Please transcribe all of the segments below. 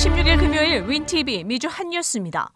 16일 금요일 윈TV 미주 핫뉴스입니다.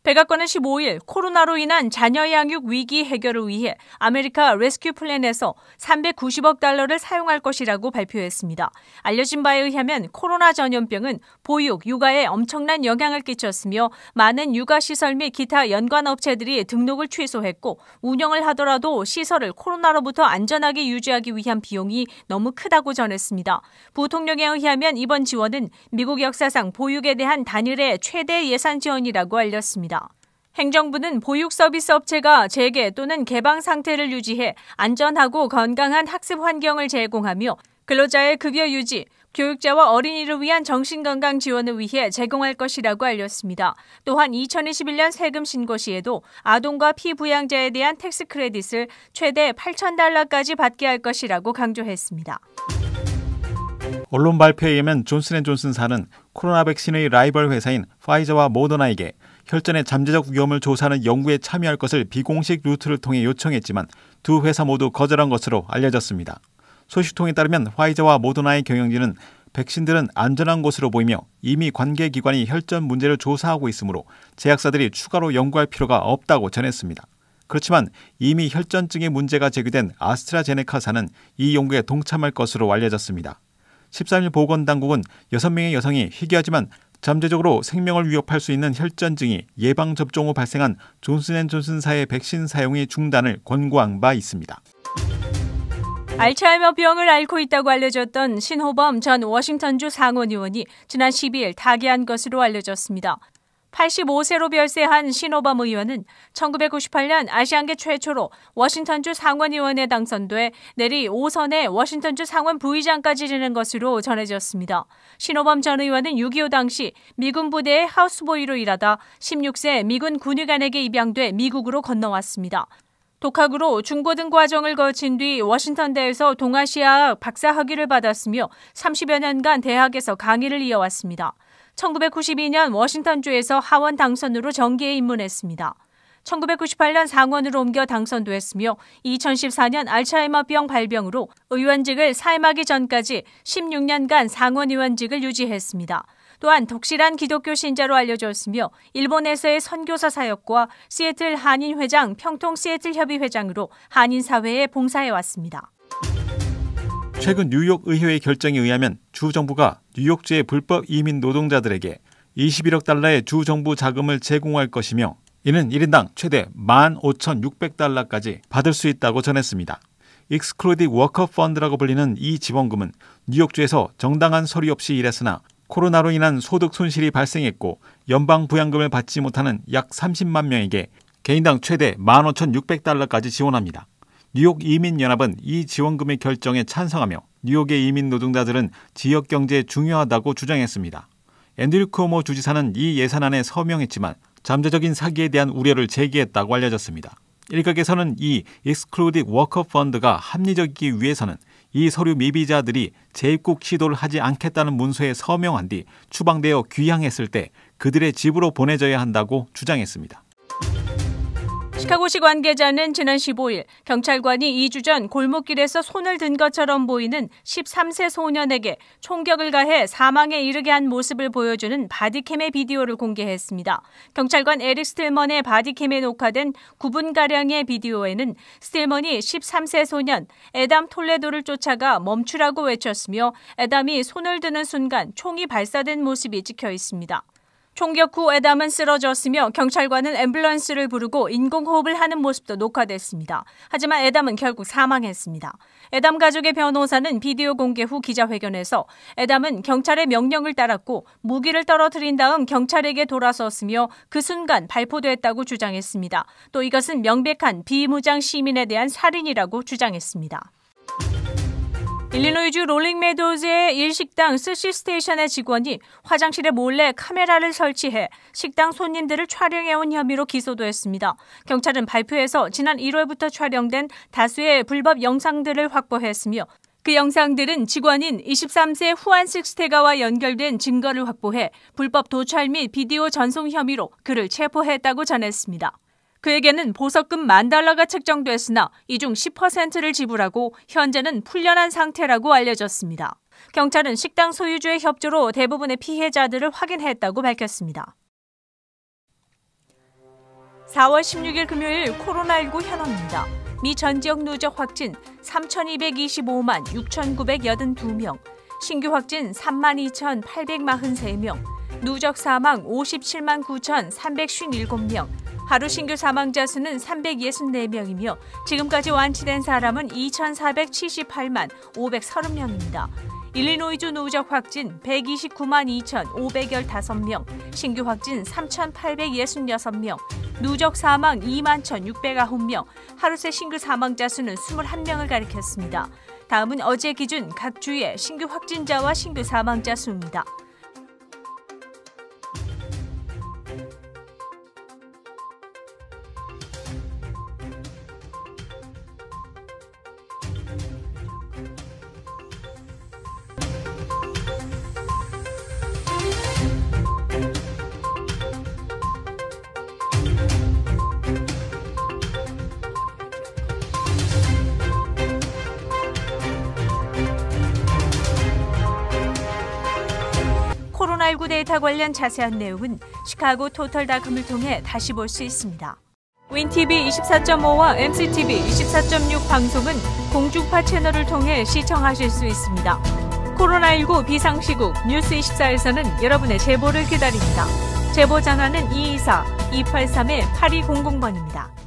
백악관은 15일 코로나로 인한 자녀 양육 위기 해결을 위해 아메리카 레스큐 플랜에서 390억 달러를 사용할 것이라고 발표했습니다. 알려진 바에 의하면 코로나 전염병은 보육, 육아에 엄청난 영향을 끼쳤으며 많은 육아시설 및 기타 연관 업체들이 등록을 취소했고 운영을 하더라도 시설을 코로나로부터 안전하게 유지하기 위한 비용이 너무 크다고 전했습니다. 부통령에 의하면 이번 지원은 미국 역사상 보육에 대한 단일의 최대 예산 지원이라고 알렸습니다. 행정부는 보육 서비스 업체가 재개 또는 개방 상태를 유지해 안전하고 건강한 학습 환경을 제공하며 근로자의 급여 유지, 교육자와 어린이를 위한 정신건강 지원을 위해 제공할 것이라고 알렸습니다. 또한 2021년 세금 신고 시에도 아동과 피부양자에 대한 텍스 크레딧을 최대 $8,000까지 받게 할 것이라고 강조했습니다. 언론 발표에 의하면 존슨앤존슨사는 코로나 백신의 라이벌 회사인 파이저와 모더나에게 혈전의 잠재적 위험을 조사하는 연구에 참여할 것을 비공식 루트를 통해 요청했지만 두 회사 모두 거절한 것으로 알려졌습니다. 소식통에 따르면 화이저와 모더나의 경영진은 백신들은 안전한 것으로 보이며 이미 관계기관이 혈전 문제를 조사하고 있으므로 제약사들이 추가로 연구할 필요가 없다고 전했습니다. 그렇지만 이미 혈전증의 문제가 제기된 아스트라제네카사는 이 연구에 동참할 것으로 알려졌습니다. 13일 보건당국은 6명의 여성이 희귀하지만 잠재적으로 생명을 위협할 수 있는 혈전증이 예방접종 후 발생한 존슨앤존슨사의 백신 사용의 중단을 권고한 바 있습니다. 알츠하이머 병을 앓고 있다고 알려졌던 신호범 전 워싱턴주 상원의원이 지난 12일 타계한 것으로 알려졌습니다. 85세로 별세한 신호범 의원은 1998년 아시안계 최초로 워싱턴주 상원의원에 당선돼 내리 5선에 워싱턴주 상원 부의장까지 지낸 것으로 전해졌습니다. 신호범 전 의원은 6.25 당시 미군 부대의 하우스보이로 일하다 16세 미군 군의관에게 입양돼 미국으로 건너왔습니다. 독학으로 중고등 과정을 거친 뒤 워싱턴대에서 동아시아학 박사학위를 받았으며 30여 년간 대학에서 강의를 이어왔습니다. 1992년 워싱턴주에서 하원 당선으로 정계에 입문했습니다. 1998년 상원으로 옮겨 당선됐으며 2014년 알츠하이머병 발병으로 의원직을 사임하기 전까지 16년간 상원의원직을 유지했습니다. 또한 독실한 기독교 신자로 알려졌으며 일본에서의 선교사 사역과 시애틀 한인회장, 평통 시애틀 협의회장으로 한인사회에 봉사해왔습니다. 최근 뉴욕 의회의 결정에 의하면 주 정부가 뉴욕주의 불법 이민 노동자들에게 21억 달러의 주 정부 자금을 제공할 것이며 이는 1인당 최대 15,600달러까지 받을 수 있다고 전했습니다. Excluded Worker Fund라고 불리는 이 지원금은 뉴욕주에서 정당한 서류 없이 일했으나 코로나로 인한 소득 손실이 발생했고 연방 부양금을 받지 못하는 약 30만 명에게 개인당 최대 15,600달러까지 지원합니다. 뉴욕 이민연합은 이 지원금의 결정에 찬성하며 뉴욕의 이민 노동자들은 지역 경제에 중요하다고 주장했습니다. 앤드류 쿠오모 주지사는 이 예산안에 서명했지만 잠재적인 사기에 대한 우려를 제기했다고 알려졌습니다. 일각에서는 이 Excluded Worker Fund가 합리적이기 위해서는 이 서류 미비자들이 재입국 시도를 하지 않겠다는 문서에 서명한 뒤 추방되어 귀향했을 때 그들의 집으로 보내져야 한다고 주장했습니다. 시카고시 관계자는 지난 15일 경찰관이 2주 전 골목길에서 손을 든 것처럼 보이는 13세 소년에게 총격을 가해 사망에 이르게 한 모습을 보여주는 바디캠의 비디오를 공개했습니다. 경찰관 에릭 스틸먼의 바디캠에 녹화된 9분가량의 비디오에는 스틸먼이 13세 소년 애담 톨레도를 쫓아가 멈추라고 외쳤으며 애담이 손을 드는 순간 총이 발사된 모습이 찍혀 있습니다. 총격 후 애담은 쓰러졌으며 경찰관은 앰뷸런스를 부르고 인공호흡을 하는 모습도 녹화됐습니다. 하지만 애담은 결국 사망했습니다. 애담 가족의 변호사는 비디오 공개 후 기자회견에서 애담은 경찰의 명령을 따랐고 무기를 떨어뜨린 다음 경찰에게 돌아섰으며 그 순간 발포됐다고 주장했습니다. 또 이것은 명백한 비무장 시민에 대한 살인이라고 주장했습니다. 일리노이주 롤링메도즈의 일식당 스시스테이션의 직원이 화장실에 몰래 카메라를 설치해 식당 손님들을 촬영해온 혐의로 기소됐습니다. 경찰은 발표에서 지난 1월부터 촬영된 다수의 불법 영상들을 확보했으며 그 영상들은 직원인 23세 후안 식스테가와 연결된 증거를 확보해 불법 도찰 및 비디오 전송 혐의로 그를 체포했다고 전했습니다. 그에게는 보석금 $10,000가 책정됐으나 이 중 10%를 지불하고 현재는 풀려난 상태라고 알려졌습니다. 경찰은 식당 소유주의 협조로 대부분의 피해자들을 확인했다고 밝혔습니다. 4월 16일 금요일 코로나19 현황입니다. 미 전 지역 누적 확진 3,225만 6,982명, 신규 확진 32,843명, 누적 사망 57만 9,357명, 하루 신규 사망자 수는 364명이며 지금까지 완치된 사람은 2,478만 530명입니다. 일리노이주 누적 확진 129만 2,515명, 신규 확진 3,866명, 누적 사망 2만 1,609명, 하루 새 신규 사망자 수는 21명을 가리켰습니다. 다음은 어제 기준 각 주의 신규 확진자와 신규 사망자 수입니다. 코로나19 데이터 관련 자세한 내용은 시카고 토털닷컴을 통해 다시 볼 수 있습니다. 윈TV 24.5와 MCTV 24.6 방송은 공중파 채널을 통해 시청하실 수 있습니다. 코로나19 비상시국 뉴스24에서는 여러분의 제보를 기다립니다. 제보 전화는 224-283-8200번입니다.